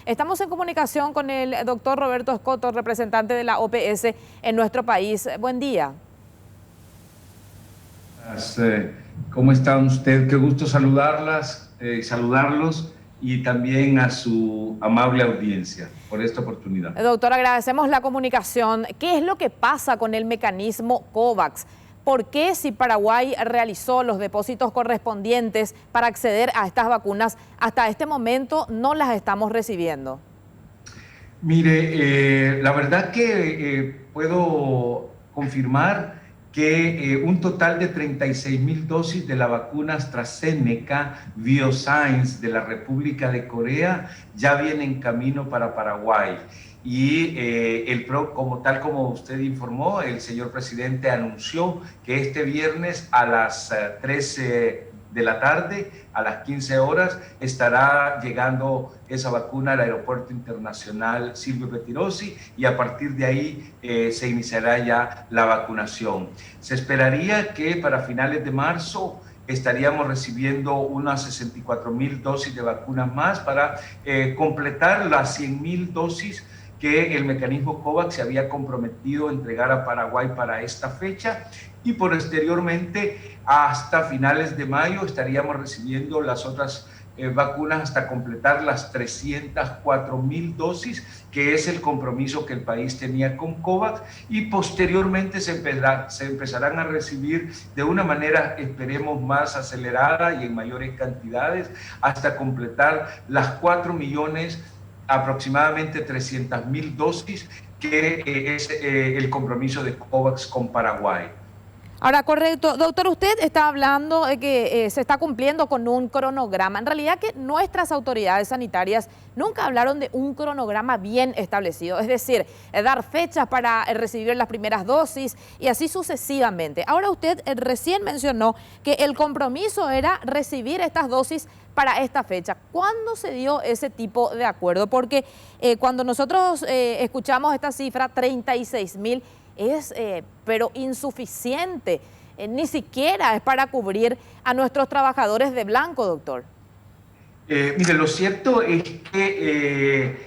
Estamos en comunicación con el doctor Roberto Escoto, representante de la OPS en nuestro país. Buen día. ¿Cómo está usted? Qué gusto saludarlos y también a su amable audiencia por esta oportunidad. Doctor, agradecemos la comunicación. ¿Qué es lo que pasa con el mecanismo COVAX? ¿Por qué si Paraguay realizó los depósitos correspondientes para acceder a estas vacunas, hasta este momento no las estamos recibiendo? Mire, la verdad que puedo confirmar que un total de 36,000 dosis de la vacuna AstraZeneca BioScience de la República de Corea ya viene en camino para Paraguay. Y como como usted informó, el señor presidente anunció que este viernes a las 13 de la tarde, a las 15 horas, estará llegando esa vacuna al Aeropuerto Internacional Silvio Pettirossi y a partir de ahí se iniciará ya la vacunación. Se esperaría que para finales de marzo estaríamos recibiendo unas 64,000 dosis de vacunas más para completar las 100,000 dosis que el mecanismo COVAX se había comprometido a entregar a Paraguay para esta fecha, y posteriormente hasta finales de mayo estaríamos recibiendo las otras vacunas hasta completar las 304,000 dosis, que es el compromiso que el país tenía con COVAX, y posteriormente se empezarán a recibir de una manera, esperemos, más acelerada y en mayores cantidades, hasta completar las 4 millones aproximadamente 300,000 dosis, que es el compromiso de COVAX con Paraguay. Ahora, correcto. Doctor, usted está hablando de que se está cumpliendo con un cronograma. En realidad que nuestras autoridades sanitarias nunca hablaron de un cronograma bien establecido, es decir, dar fechas para recibir las primeras dosis y así sucesivamente. Ahora usted recién mencionó que el compromiso era recibir estas dosis para esta fecha. ¿Cuándo se dio ese tipo de acuerdo? Porque cuando nosotros escuchamos esta cifra, 36,000, es pero insuficiente, ni siquiera es para cubrir a nuestros trabajadores de blanco, doctor. Mire, lo cierto es que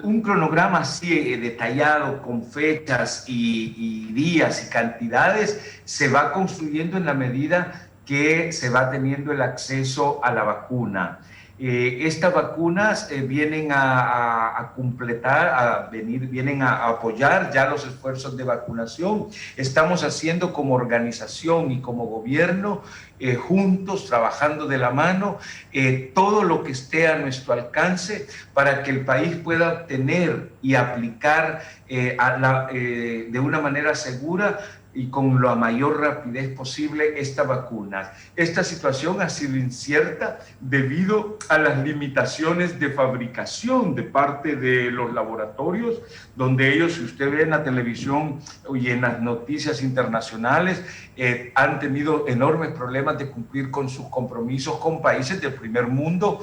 un cronograma así detallado con fechas y días y cantidades se va construyendo en la medida que se va teniendo el acceso a la vacuna. Estas vacunas vienen a completar, vienen a apoyar ya los esfuerzos de vacunación. Estamos haciendo como organización y como gobierno, juntos, trabajando de la mano, todo lo que esté a nuestro alcance para que el país pueda obtener y aplicar de una manera segura y con la mayor rapidez posible esta vacuna. Esta situación ha sido incierta debido a las limitaciones de fabricación de parte de los laboratorios, donde ellos, si usted ve en la televisión y en las noticias internacionales, han tenido enormes problemas de cumplir con sus compromisos con países del primer mundo,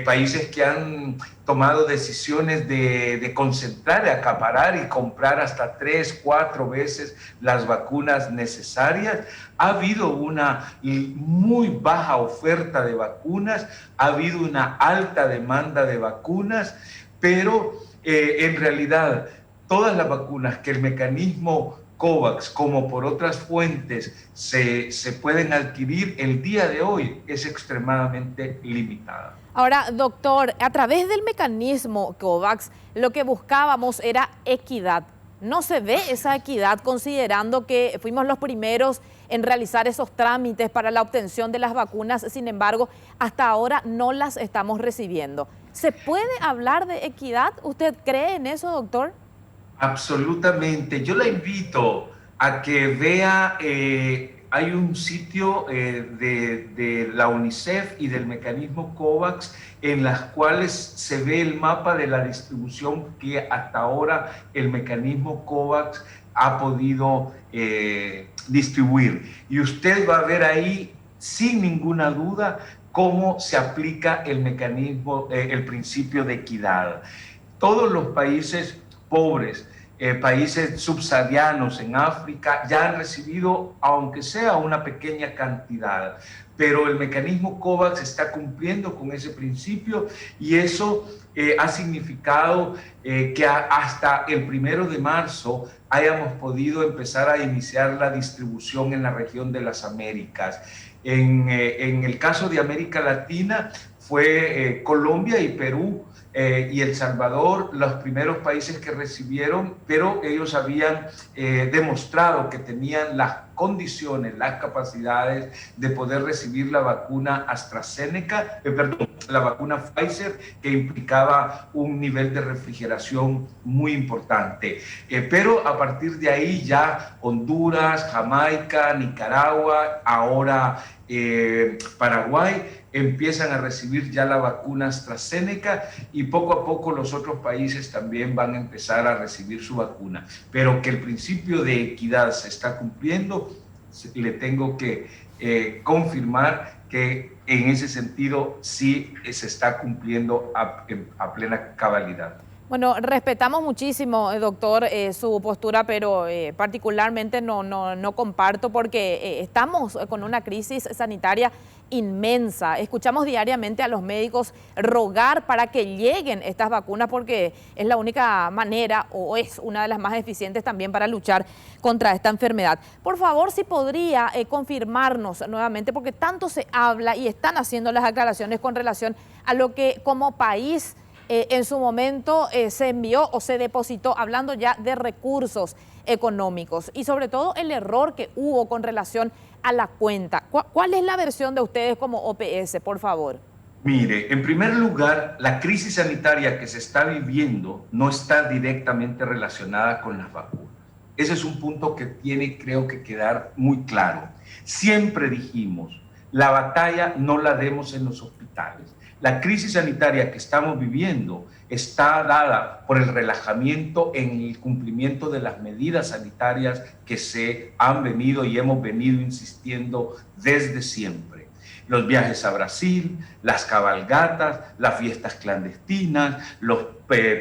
países que han tomado decisiones de concentrar, de acaparar y comprar hasta 3, 4 veces las vacunas necesarias. Ha habido una muy baja oferta de vacunas, ha habido una alta demanda de vacunas, pero en realidad todas las vacunas que el mecanismo COVAX, como por otras fuentes, se pueden adquirir, el día de hoy es extremadamente limitada. Ahora, doctor, a través del mecanismo COVAX, lo que buscábamos era equidad. No se ve esa equidad considerando que fuimos los primeros en realizar esos trámites para la obtención de las vacunas, sin embargo, hasta ahora no las estamos recibiendo. ¿Se puede hablar de equidad? ¿Usted cree en eso, doctor? Absolutamente. Yo la invito a que vea, hay un sitio de la UNICEF y del mecanismo COVAX en las cuales se ve el mapa de la distribución que hasta ahora el mecanismo COVAX ha podido distribuir. Y usted va a ver ahí, sin ninguna duda, cómo se aplica el mecanismo, el principio de equidad. Todos los países pobres, países subsaharianos en África, ya han recibido, aunque sea una pequeña cantidad. pero el mecanismo COVAX está cumpliendo con ese principio y eso ha significado que hasta el 1 de marzo hayamos podido empezar a iniciar la distribución en la región de las Américas. En el caso de América Latina fue Colombia y Perú y El Salvador los primeros países que recibieron, pero ellos habían demostrado que tenían las condiciones, las capacidades de poder recibir la vacuna AstraZeneca, la vacuna Pfizer, que implicaba un nivel de refrigeración muy importante. Pero a partir de ahí ya Honduras, Jamaica, Nicaragua, ahora Paraguay, empiezan a recibir ya la vacuna AstraZeneca y poco a poco los otros países también van a empezar a recibir su vacuna. Pero que el principio de equidad se está cumpliendo, le tengo que confirmar que en ese sentido sí se está cumpliendo a plena cabalidad. Bueno, respetamos muchísimo, doctor, su postura, pero particularmente no comparto porque estamos con una crisis sanitaria inmensa. Escuchamos diariamente a los médicos rogar para que lleguen estas vacunas porque es la única manera o es una de las más eficientes también para luchar contra esta enfermedad. Por favor, si podría confirmarnos nuevamente, porque tanto se habla y están haciendo las aclaraciones con relación a lo que como país en su momento se envió o se depositó, hablando ya de recursos económicos y sobre todo el error que hubo con relación a la cuenta. ¿Cuál es la versión de ustedes como OPS, por favor? Mire, en primer lugar, la crisis sanitaria que se está viviendo no está directamente relacionada con las vacunas. Ese es un punto que tiene, creo que, quedar muy claro. Siempre dijimos, la batalla no la demos en los hospitales. La crisis sanitaria que estamos viviendo está dada por el relajamiento en el cumplimiento de las medidas sanitarias que se han venido y hemos venido insistiendo desde siempre. Los viajes a Brasil, las cabalgatas, las fiestas clandestinas, los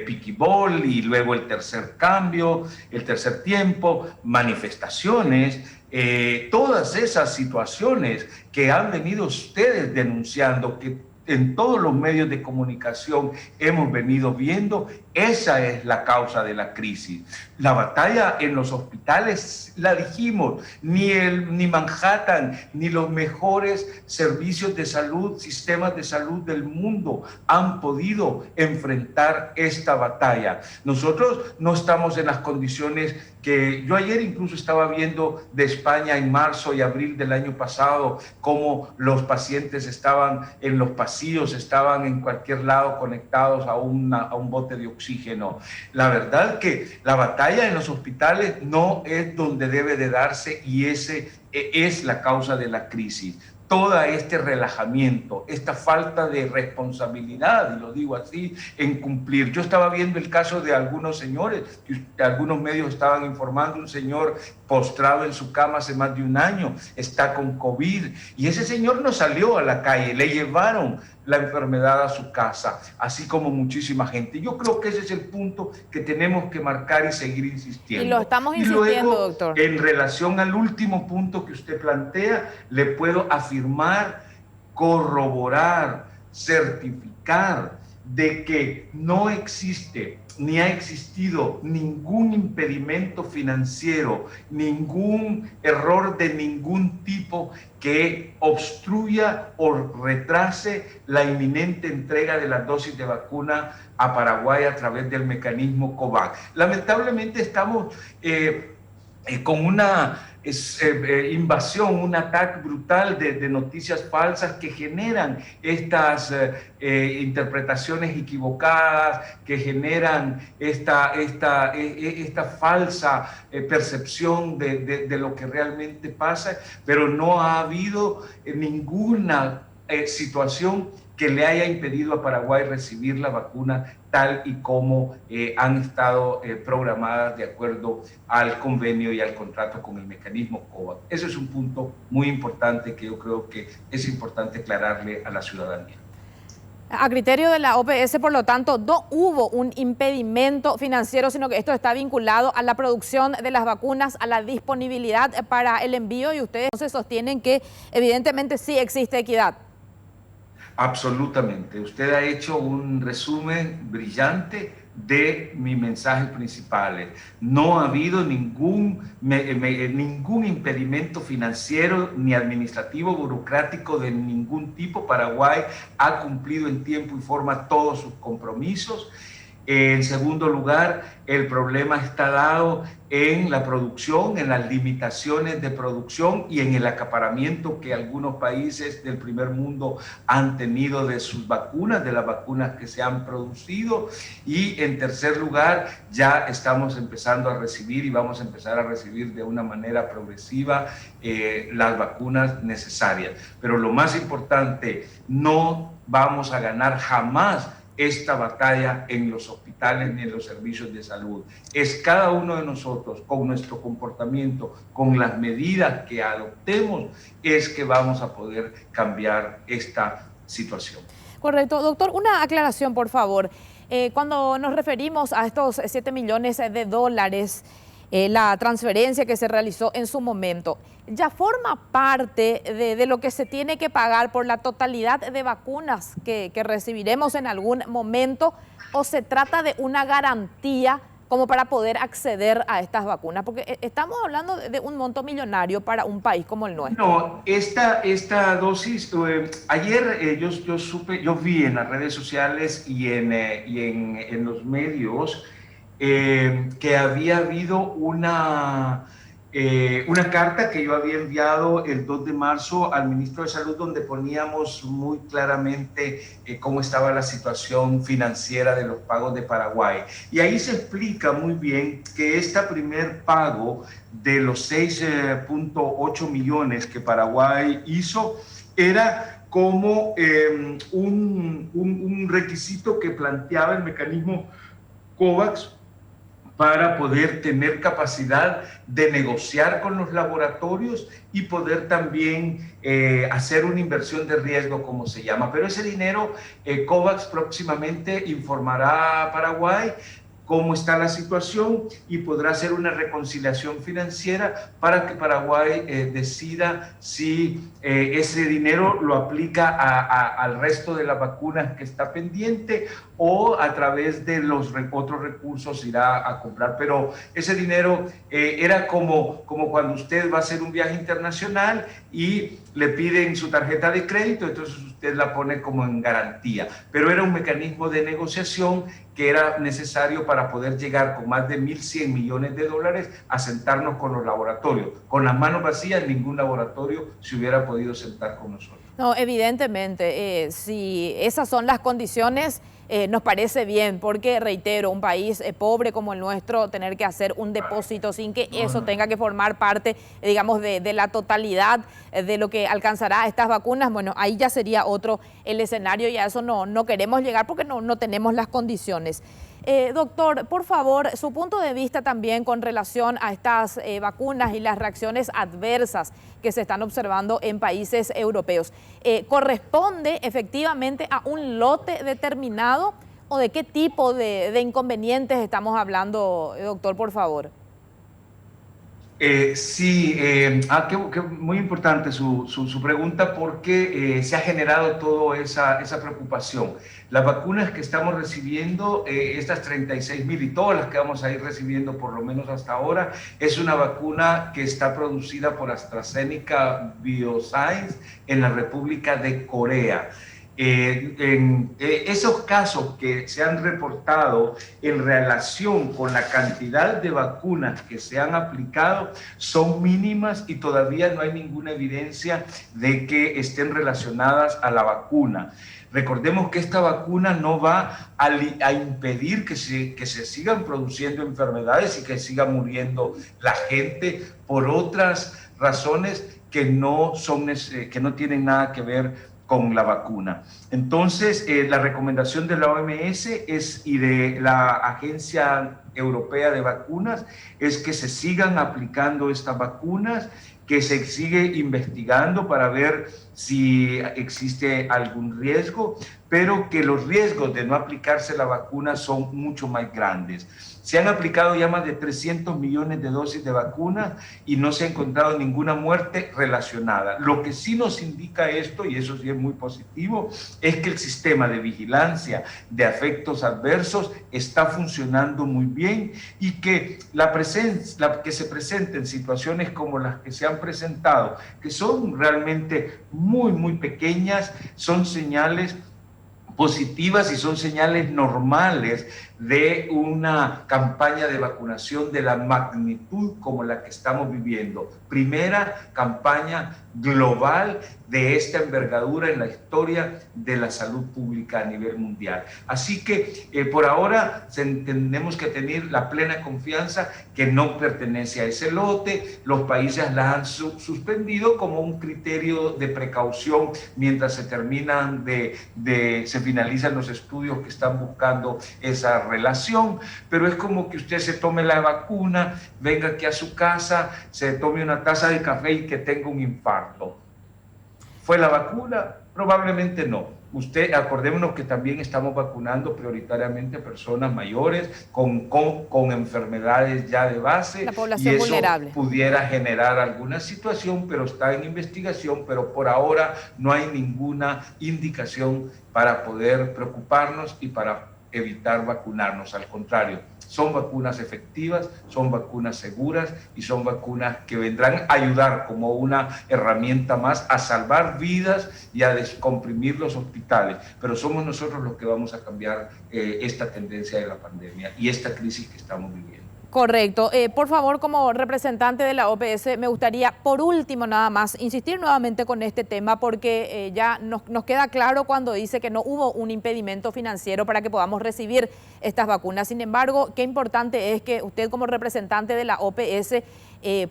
piquibol y luego el tercer cambio, el tercer tiempo, manifestaciones, todas esas situaciones que han venido ustedes denunciando, que en todos los medios de comunicación hemos venido viendo, esa es la causa de la crisis. La batalla en los hospitales, la dijimos, ni Manhattan, ni los mejores servicios de salud, sistemas de salud del mundo han podido enfrentar esta batalla. Nosotros no estamos en las condiciones que yo ayer incluso estaba viendo de España en marzo y abril del año pasado, cómo los pacientes estaban en los pasillos, estaban en cualquier lado conectados a un bote de oxígeno. La verdad que la batalla en los hospitales no es donde debe de darse y ese es la causa de la crisis. Todo este relajamiento, esta falta de responsabilidad, y lo digo así, en cumplir. Yo estaba viendo el caso de algunos señores, que algunos medios estaban informando, un señor postrado en su cama hace más de un año, está con COVID, y ese señor no salió a la calle, le llevaron la enfermedad a su casa, así como muchísima gente. Yo creo que ese es el punto que tenemos que marcar y seguir insistiendo. Y lo estamos insistiendo, y luego, doctor. En relación al último punto que usted plantea, le puedo afirmar, corroborar, certificar de que no existe ni ha existido ningún impedimento financiero, ningún error de ningún tipo que obstruya o retrase la inminente entrega de las dosis de vacuna a Paraguay a través del mecanismo COVAX. Lamentablemente estamos con una invasión, un ataque brutal de noticias falsas que generan estas interpretaciones equivocadas, que generan esta falsa percepción de lo que realmente pasa, pero no ha habido ninguna situación que le haya impedido a Paraguay recibir la vacuna tal y como han estado programadas de acuerdo al convenio y al contrato con el mecanismo COVAX. Ese es un punto muy importante que yo creo que es importante aclararle a la ciudadanía. A criterio de la OPS, por lo tanto, no hubo un impedimento financiero, sino que esto está vinculado a la producción de las vacunas, a la disponibilidad para el envío, y ustedes entonces sostienen que evidentemente sí existe equidad. Absolutamente. Usted ha hecho un resumen brillante de mis mensajes principales. No ha habido ningún impedimento financiero ni administrativo, burocrático de ningún tipo. Paraguay ha cumplido en tiempo y forma todos sus compromisos. En segundo lugar, el problema está dado en la producción, en las limitaciones de producción y en el acaparamiento que algunos países del primer mundo han tenido de sus vacunas, de las vacunas que se han producido. Y en tercer lugar, ya estamos empezando a recibir y vamos a empezar a recibir de una manera progresiva las vacunas necesarias. Pero lo más importante, no vamos a ganar jamás esta batalla en los hospitales ni en los servicios de salud. Es cada uno de nosotros, con nuestro comportamiento, con las medidas que adoptemos, es que vamos a poder cambiar esta situación. Correcto. Doctor, una aclaración, por favor. Cuando nos referimos a estos 7 millones de dólares, la transferencia que se realizó en su momento, ¿ya forma parte de lo que se tiene que pagar por la totalidad de vacunas que recibiremos en algún momento, o se trata de una garantía como para poder acceder a estas vacunas? Porque estamos hablando de un monto millonario para un país como el nuestro. No, esta dosis, ayer yo vi en las redes sociales y en los medios que había habido una carta que yo había enviado el 2 de marzo al ministro de Salud, donde poníamos muy claramente cómo estaba la situación financiera de los pagos de Paraguay. Y ahí se explica muy bien que este primer pago de los 6.8 millones que Paraguay hizo era como un requisito que planteaba el mecanismo COVAX para poder tener capacidad de negociar con los laboratorios y poder también hacer una inversión de riesgo, como se llama. Pero ese dinero, COVAX próximamente informará a Paraguay cómo está la situación y podrá hacer una reconciliación financiera para que Paraguay decida si ese dinero lo aplica al resto de las vacunas que está pendiente o a través de los otros recursos irá a comprar. Pero ese dinero era como cuando usted va a hacer un viaje internacional y le piden su tarjeta de crédito, entonces usted la pone como en garantía. Pero era un mecanismo de negociación que era necesario para poder llegar con más de 1.100 millones de dólares a sentarnos con los laboratorios. Con las manos vacías, ningún laboratorio se hubiera podido sentar con nosotros. No, evidentemente, si esas son las condiciones, nos parece bien, porque reitero, un país pobre como el nuestro, tener que hacer un depósito sin que eso tenga que formar parte, digamos, de la totalidad de lo que alcanzará estas vacunas, bueno, ahí ya sería otro el escenario, y a eso no queremos llegar porque no tenemos las condiciones. Doctor, por favor, su punto de vista también con relación a estas vacunas y las reacciones adversas que se están observando en países europeos. ¿Corresponde efectivamente a un lote determinado o de qué tipo de inconvenientes estamos hablando, doctor, por favor? Sí, muy importante su pregunta, porque se ha generado toda esa preocupación. Las vacunas que estamos recibiendo, estas 36.000 y todas las que vamos a ir recibiendo por lo menos hasta ahora, es una vacuna que está producida por AstraZeneca Bioscience en la República de Corea. Esos casos que se han reportado en relación con la cantidad de vacunas que se han aplicado son mínimas y todavía no hay ninguna evidencia de que estén relacionadas a la vacuna. Recordemos que esta vacuna no va a impedir que se sigan produciendo enfermedades y que siga muriendo la gente por otras razones que no tienen nada que ver con la vacuna. Entonces, la recomendación de la OMS y de la Agencia Europea de Vacunas es que se sigan aplicando estas vacunas que se sigue investigando para ver si existe algún riesgo, pero que los riesgos de no aplicarse la vacuna son mucho más grandes. Se han aplicado ya más de 300 millones de dosis de vacunas y no se ha encontrado ninguna muerte relacionada. Lo que sí nos indica esto, y eso sí es muy positivo, es que el sistema de vigilancia de efectos adversos está funcionando muy bien y que que se presenten situaciones como las que se han presentado, que son realmente muy pequeñas, son señales positivas y son señales normales de una campaña de vacunación de la magnitud como la que estamos viviendo. Primera campaña global de esta envergadura en la historia de la salud pública a nivel mundial. Así que por ahora tenemos que tener la plena confianza que no pertenece a ese lote. Los países la han suspendido como un criterio de precaución mientras se terminan se finalizan los estudios que están buscando esa relación, pero es como que usted se tome la vacuna, venga aquí a su casa, se tome una taza de café y que tenga un infarto. ¿Fue la vacuna? Probablemente no. Acordémonos que también estamos vacunando prioritariamente personas mayores con enfermedades ya de base. La población y eso vulnerable pudiera generar alguna situación, pero está en investigación, pero por ahora no hay ninguna indicación para poder preocuparnos y para evitar vacunarnos. Al contrario, son vacunas efectivas, son vacunas seguras y son vacunas que vendrán a ayudar como una herramienta más a salvar vidas y a descomprimir los hospitales. Pero somos nosotros los que vamos a cambiar esta tendencia de la pandemia y esta crisis que estamos viviendo. Correcto. Por favor, como representante de la OPS, me gustaría, por último nada más, insistir nuevamente con este tema porque ya nos queda claro cuando dice que no hubo un impedimento financiero para que podamos recibir estas vacunas. Sin embargo, qué importante es que usted como representante de la OPS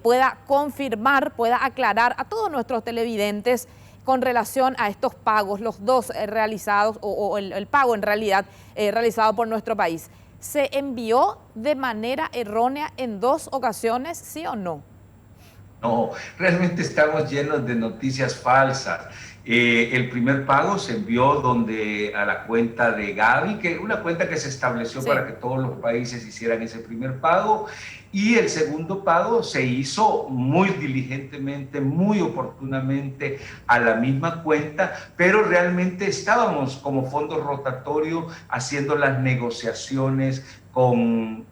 pueda confirmar, pueda aclarar a todos nuestros televidentes con relación a estos pagos, los dos realizados, o el pago en realidad realizado por nuestro país. ¿Se envió de manera errónea en 2 ocasiones, sí o no? No, realmente estamos llenos de noticias falsas. El primer pago se envió a la cuenta de Gavi, que una cuenta que se estableció para que todos los países hicieran ese primer pago, y el segundo pago se hizo muy diligentemente, muy oportunamente a la misma cuenta, pero realmente estábamos como fondo rotatorio haciendo las negociaciones con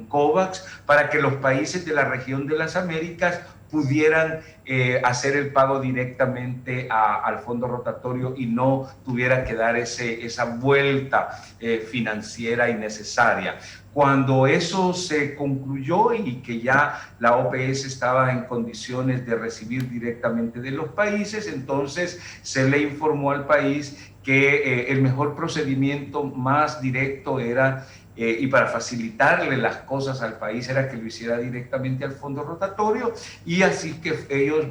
COVAX para que los países de la región de las Américas pudieran hacer el pago directamente al fondo rotatorio y no tuviera que dar esa vuelta financiera innecesaria. Cuando eso se concluyó y que ya la OPS estaba en condiciones de recibir directamente de los países, entonces se le informó al país que el mejor procedimiento más directo era y para facilitarle las cosas al país era que lo hiciera directamente al fondo rotatorio, y así que ellos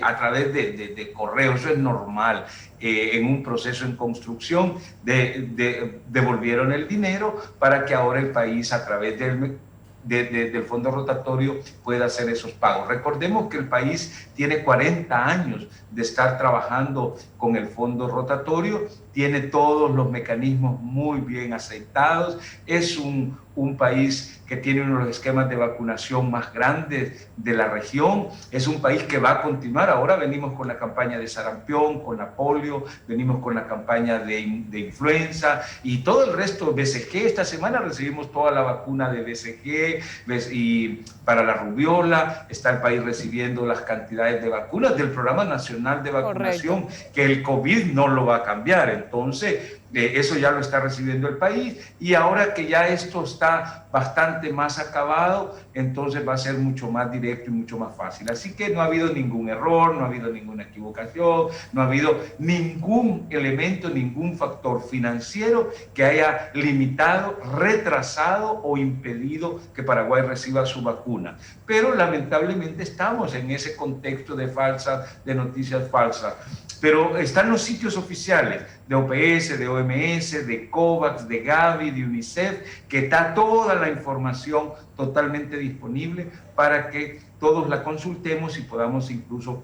a través de correo, eso es normal en un proceso en construcción, devolvieron el dinero para que ahora el país a través del fondo rotatorio pueda hacer esos pagos. Recordemos que el país tiene 40 años de estar trabajando con el fondo rotatorio, tiene todos los mecanismos muy bien aceitados, es un país que tiene uno de los esquemas de vacunación más grandes de la región, es un país que va a continuar. Ahora venimos con la campaña de sarampión, con la polio, venimos con la campaña de influenza y todo el resto, BCG, esta semana recibimos toda la vacuna de BCG y para la rubiola, está el país recibiendo las cantidades de vacunas del Programa Nacional de Vacunación. Correcto. Que el COVID no lo va a cambiar, entonces eso ya lo está recibiendo el país, y ahora que ya esto está bastante más acabado, entonces va a ser mucho más directo y mucho más fácil. Así que no ha habido ningún error, no ha habido ninguna equivocación, no ha habido ningún elemento, ningún factor financiero que haya limitado, retrasado o impedido que Paraguay reciba su vacuna. Pero lamentablemente estamos en ese contexto de noticias falsas. Pero están los sitios oficiales de OPS, de OMS, de COVAX, de Gavi, de UNICEF, que está toda la información totalmente disponible para que todos la consultemos y podamos incluso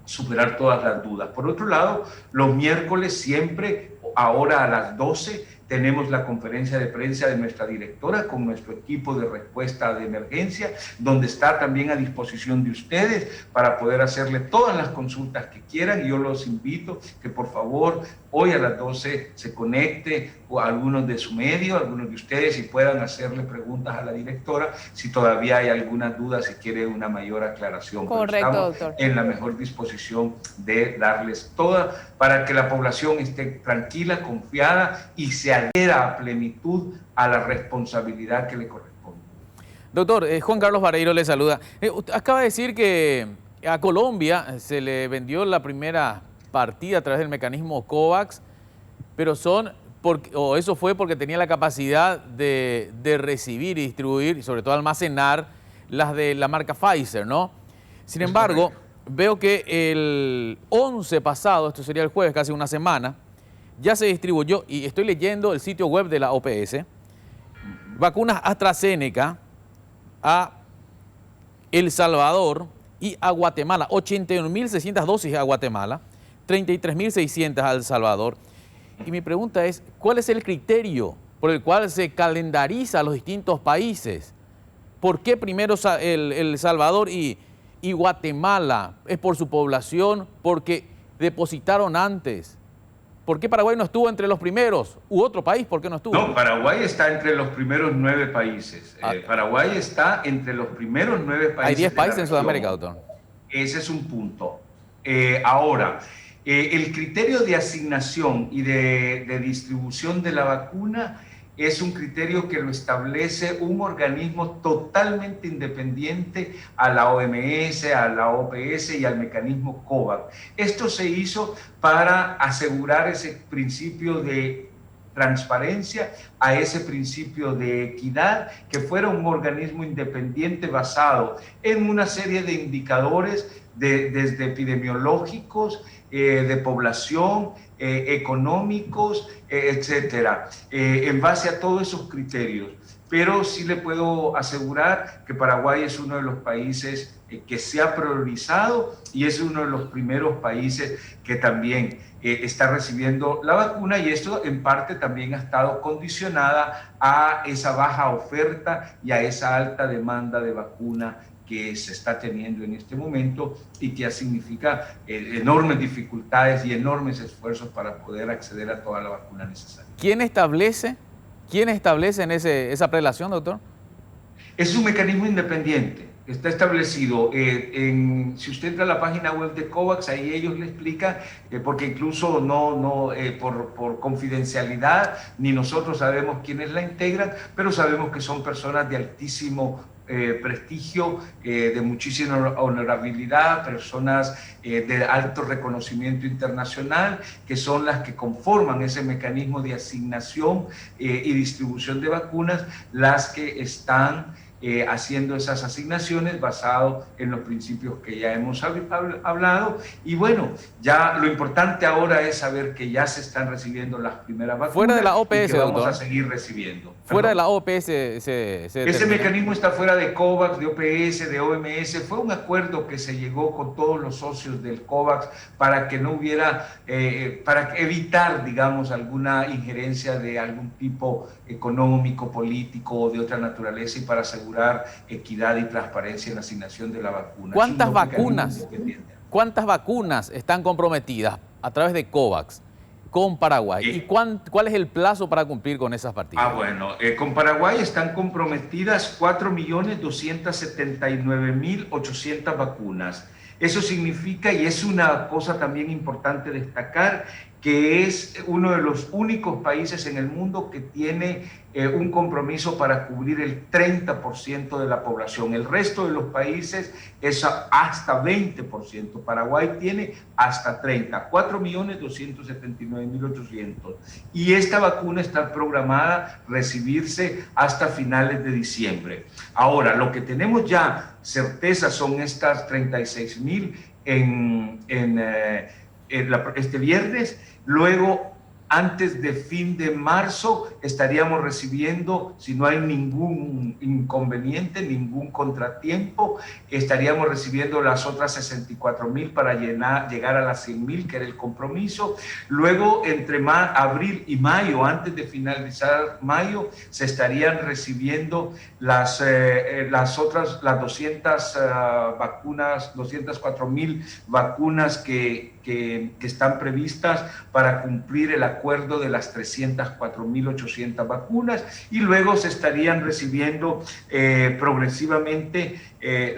superar todas las dudas. Por otro lado, los miércoles siempre, ahora a las 12, tenemos la conferencia de prensa de nuestra directora con nuestro equipo de respuesta de emergencia, donde está también a disposición de ustedes para poder hacerle todas las consultas que quieran. Yo los invito que por favor hoy a las 12 se conecte a algunos de su medio, algunos de ustedes, y puedan hacerle preguntas a la directora si todavía hay alguna duda, si quiere una mayor aclaración. Correcto, estamos doctor. en la mejor disposición de darles toda para que la población esté tranquila, confiada y se adhiera a plenitud a la responsabilidad que le corresponde. Doctor, Juan Carlos Vareiro le saluda. Usted acaba de decir que a Colombia se le vendió la primera partida a través del mecanismo COVAX, pero eso fue porque tenía la capacidad de recibir y distribuir y sobre todo almacenar las de la marca Pfizer, ¿no? Sin embargo, veo que el 11 pasado, esto sería el jueves, casi una semana, ya se distribuyó, y estoy leyendo el sitio web de la OPS, vacunas AstraZeneca a El Salvador y a Guatemala, 81.600 dosis a Guatemala, 33.600 a El Salvador. Y mi pregunta es, ¿cuál es el criterio por el cual se calendariza a los distintos países? ¿Por qué primero El Salvador y Guatemala? ¿Es por su población? ¿Porque depositaron antes? ¿Por qué Paraguay no estuvo entre los primeros? ¿U otro país por qué no estuvo? No, Paraguay está entre los primeros 9 países. Paraguay está entre los primeros 9 países. Hay 10 países en Sudamérica, doctor. Ese es un punto. Ahora, el criterio de asignación y de distribución de la vacuna es un criterio que lo establece un organismo totalmente independiente a la OMS, a la OPS y al mecanismo COVAX. Esto se hizo para asegurar ese principio de transparencia, a ese principio de equidad, que fuera un organismo independiente basado en una serie de indicadores desde epidemiológicos, de población, económicos, etcétera, en base a todos esos criterios. Pero sí le puedo asegurar que Paraguay es uno de los países que se ha priorizado y es uno de los primeros países que también está recibiendo la vacuna, y esto en parte también ha estado condicionada a esa baja oferta y a esa alta demanda de vacuna que se está teniendo en este momento y que significa enormes dificultades y enormes esfuerzos para poder acceder a toda la vacuna necesaria. ¿Quién establece en esa prelación, doctor? Es un mecanismo independiente. Está establecido, si usted entra a la página web de COVAX, ahí ellos le explican, porque incluso por confidencialidad, ni nosotros sabemos quiénes la integran, pero sabemos que son personas de altísimo prestigio, de muchísima honorabilidad, personas de alto reconocimiento internacional, que son las que conforman ese mecanismo de asignación y distribución de vacunas, las que están haciendo esas asignaciones basado en los principios que ya hemos hablado. Y bueno, ya lo importante ahora es saber que ya se están recibiendo las primeras vacunas. Fuera de la OPS, y que vamos doctor, a seguir recibiendo. Fuera de la OPS ese mecanismo está fuera de COVAX, de OPS, de OMS. Fue un acuerdo que se llegó con todos los socios del COVAX para que no hubiera, para evitar, digamos, alguna injerencia de algún tipo económico, político o de otra naturaleza, y para asegurar equidad y transparencia en la asignación de la vacuna. ¿Cuántas vacunas están comprometidas a través de COVAX con Paraguay? ¿Y cuál es el plazo para cumplir con esas partidas? Bueno, con Paraguay están comprometidas 4.279.800 vacunas. Eso significa, y es una cosa también importante destacar, que es uno de los únicos países en el mundo que tiene un compromiso para cubrir el 30% de la población. El resto de los países es hasta 20%. Paraguay tiene hasta 30%, 4.279.800. Y esta vacuna está programada a recibirse hasta finales de diciembre. Ahora, lo que tenemos ya certeza son estas 36.000 este viernes. Luego antes de fin de marzo estaríamos recibiendo, si no hay ningún inconveniente, ningún contratiempo, estaríamos recibiendo las otras 64.000 para llegar a las 100.000, que era el compromiso. Luego, entre abril y mayo, antes de finalizar mayo, se estarían recibiendo las 200 vacunas, 204.000 vacunas que están previstas para cumplir el acuerdo de las 304.800 vacunas, y luego se estarían recibiendo progresivamente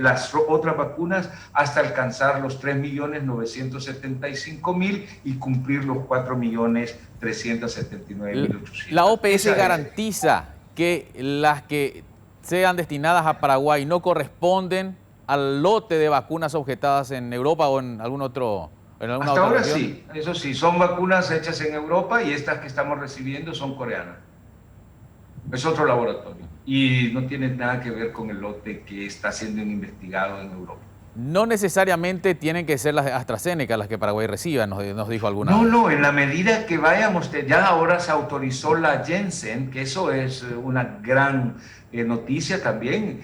las otras vacunas hasta alcanzar los 3.975.000 y cumplir los 4.379.800. La OPS garantiza que las que sean destinadas a Paraguay no corresponden al lote de vacunas objetadas en Europa o en algún otro. Hasta ahora sí, eso sí, son vacunas hechas en Europa, y estas que estamos recibiendo son coreanas. Es otro laboratorio y no tiene nada que ver con el lote que está siendo investigado en Europa. No necesariamente tienen que ser las de AstraZeneca las que Paraguay reciba, nos dijo alguna vez. No, en la medida que vayamos, ya ahora se autorizó la Janssen, que eso es una gran noticia también.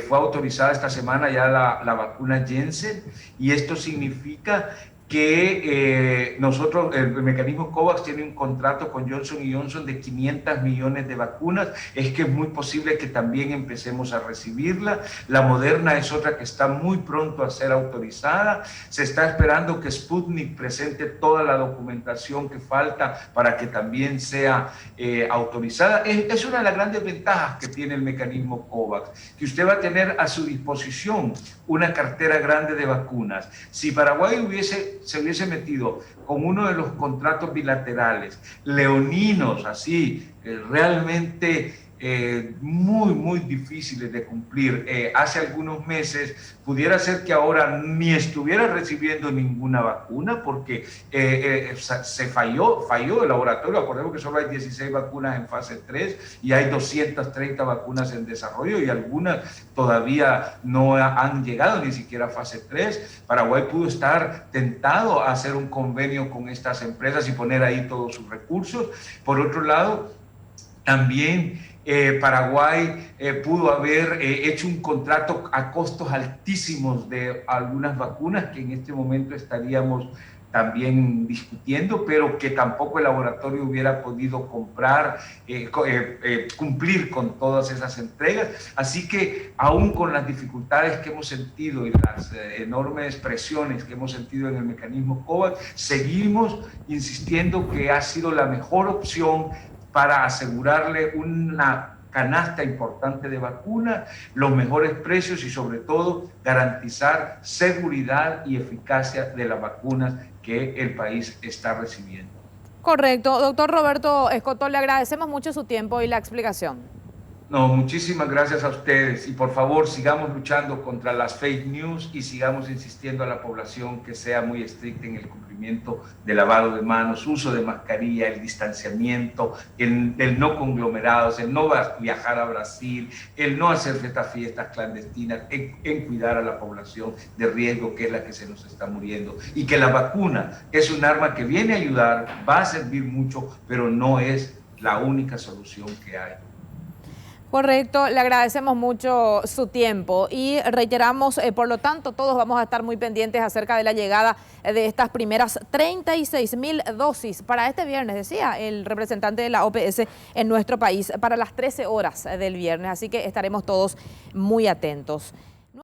Fue autorizada esta semana ya la vacuna Janssen, y esto significa que nosotros, el mecanismo COVAX tiene un contrato con Johnson & Johnson de 500 millones de vacunas. Es que es muy posible que también empecemos a recibirla. La Moderna es otra que está muy pronto a ser autorizada. Se está esperando que Sputnik presente toda la documentación que falta para que también sea autorizada. Es una de las grandes ventajas que tiene el mecanismo COVAX, que usted va a tener a su disposición una cartera grande de vacunas. Si Paraguay se hubiese metido con uno de los contratos bilaterales leoninos, así, realmente muy difíciles de cumplir hace algunos meses, pudiera ser que ahora ni estuviera recibiendo ninguna vacuna, porque se falló el laboratorio. Acordemos que solo hay 16 vacunas en fase 3 y hay 230 vacunas en desarrollo, y algunas todavía no han llegado ni siquiera a fase 3. Paraguay pudo estar tentado a hacer un convenio con estas empresas y poner ahí todos sus recursos. Por otro lado, también Paraguay pudo haber hecho un contrato a costos altísimos de algunas vacunas que en este momento estaríamos también discutiendo, pero que tampoco el laboratorio hubiera podido comprar, cumplir con todas esas entregas. Así que aún con las dificultades que hemos sentido y las enormes presiones que hemos sentido en el mecanismo COVAX, seguimos insistiendo que ha sido la mejor opción para asegurarle una canasta importante de vacunas, los mejores precios y sobre todo garantizar seguridad y eficacia de las vacunas que el país está recibiendo. Correcto. Doctor Roberto Escoto, le agradecemos mucho su tiempo y la explicación. No, muchísimas gracias a ustedes, y por favor sigamos luchando contra las fake news y sigamos insistiendo a la población que sea muy estricta en el cumplimiento del lavado de manos, uso de mascarilla, el distanciamiento, el no conglomerados, el no viajar a Brasil, el no hacer fiestas clandestinas, en cuidar a la población de riesgo, que es la que se nos está muriendo, y que la vacuna es un arma que viene a ayudar, va a servir mucho, pero no es la única solución que hay. Correcto, le agradecemos mucho su tiempo y reiteramos, por lo tanto, todos vamos a estar muy pendientes acerca de la llegada de estas primeras 36.000 dosis para este viernes, decía el representante de la OPS en nuestro país, para las 13 horas del viernes, así que estaremos todos muy atentos.